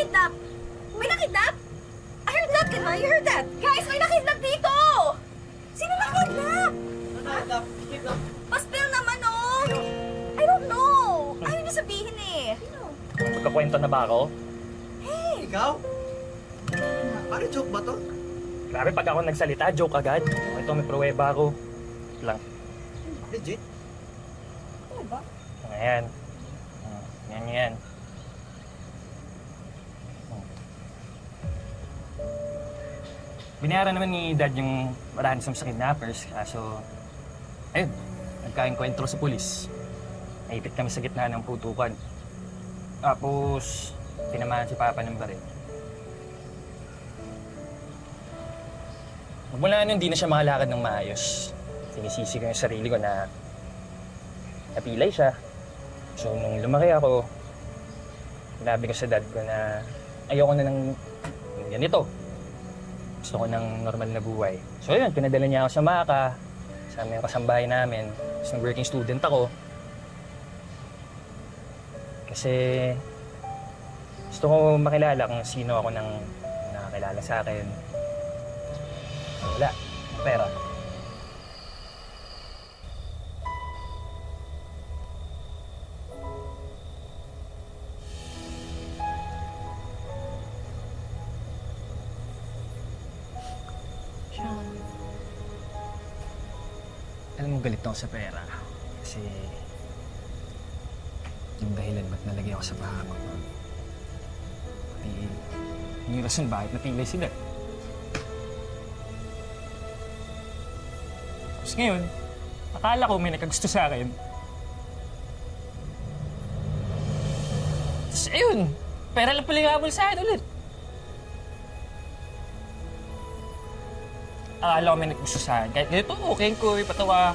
nakidnap! May nakidnap? I heard that, di ba? You heard that? Guys, may nakidnap dito! Sino nakidnap? Nakidnap? Pastel naman, oh! I don't know! Ayaw niya sabihin eh. Magkakwento na ba ako? Ikaw? Pare, joke ba to? Grabe, pag ako nagsalita, joke agad. Ito, may pruweba ako. Lang. Legit? Ano ba? Ayan. Yan. Binayaran naman ni Dad yung ransom sa kidnappers, kaso ayun, nagkaengkwentro sa pulis. Naipit kami sa gitna ng putukan. Tapos, tinamaan si Papa ng baril. Magmula nun, hindi na siya makalakad ng maayos. Sinisisi ko yung sarili ko na napilay siya. So, nung lumaki ako, sinabi ko sa dad ko na ayoko na ng ganito. Gusto ko ng normal na buhay. So, yun, pinadala niya ako sa Maka, sa yung kasambahay namin. Tapos nung working student ako. Kasi gusto ko makilala kung sino ako nang nakakilala sa akin. Wala, pera. Alam mo, galit ako sa pera. Kasi yung dahilan ba't nalagay ako sa pahamak. Eh, yung rason bakit natilay sila. Tapos ngayon, akala ko may nagkagusto sa akin. Tapos ayun, pera lang pala yung habol sa akin ulit. Akala ko may naggusto sa akin. Kahit ganito, okay ko, patawa.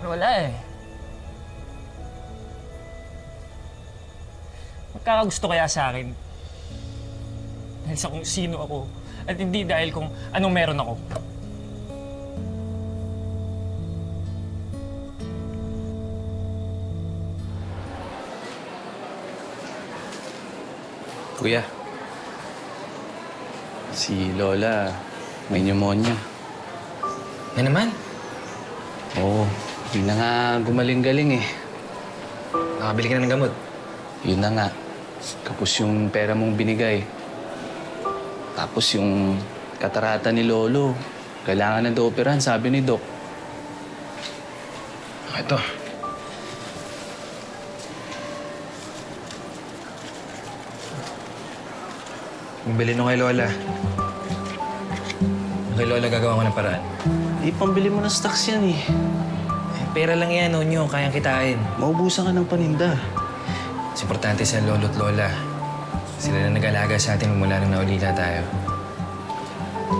Pero wala eh. Magkakagusto kaya sa akin dahil sa kung sino ako at hindi dahil kung anong meron ako. Kuya, si Lola may pneumonia. Yan naman. Oo, hindi na nga gumaling-galing eh. Nakabili ka na ng gamot. Yun na nga. Kapos yung pera mong binigay. Tapos yung katarata ni Lolo. Kailangan na daw operahan, sabi ni Doc. Ito. Bili nung kay Lola. Kay Lola gagawa ko ng paraan. Pambili mo ng stocks yan eh. Pera lang yan, Nonyo. Kayang kitain. Maubusan ka ng paninda. Mas importante sa lolo at lola. Sila na nag-alaga sa atin mula nung naulila tayo.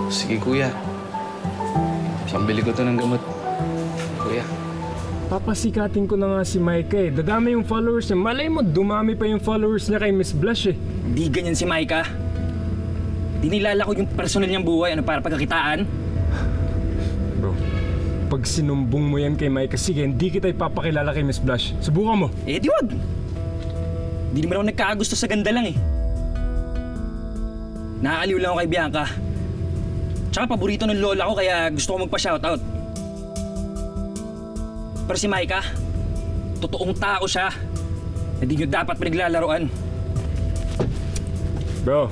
Sige, kuya. Pambili ko to ng gamot. Kuya. Papasikatin ko na nga si Micah eh. Dadami yung followers niya. Malay mo, dumami pa yung followers niya kay Miss Blush eh. Di ganyan si Micah. Di nilala ko yung personal niyang buhay, para pagkakitaan. Bro, pag sinumbong mo yan kay Micah, sige, hindi kita ipapakilala kay Miss Blush. Subukan mo. Eh, di wag. Di naman ako nagkakagusto sa ganda lang eh. Nakakaliw lang ako kay Bianca. Tsaka paborito ng lola ko kaya gusto ko magpa-shoutout. Pero si Micah, totoong tao siya. Hindi nyo dapat pinaglalaroan. Bro,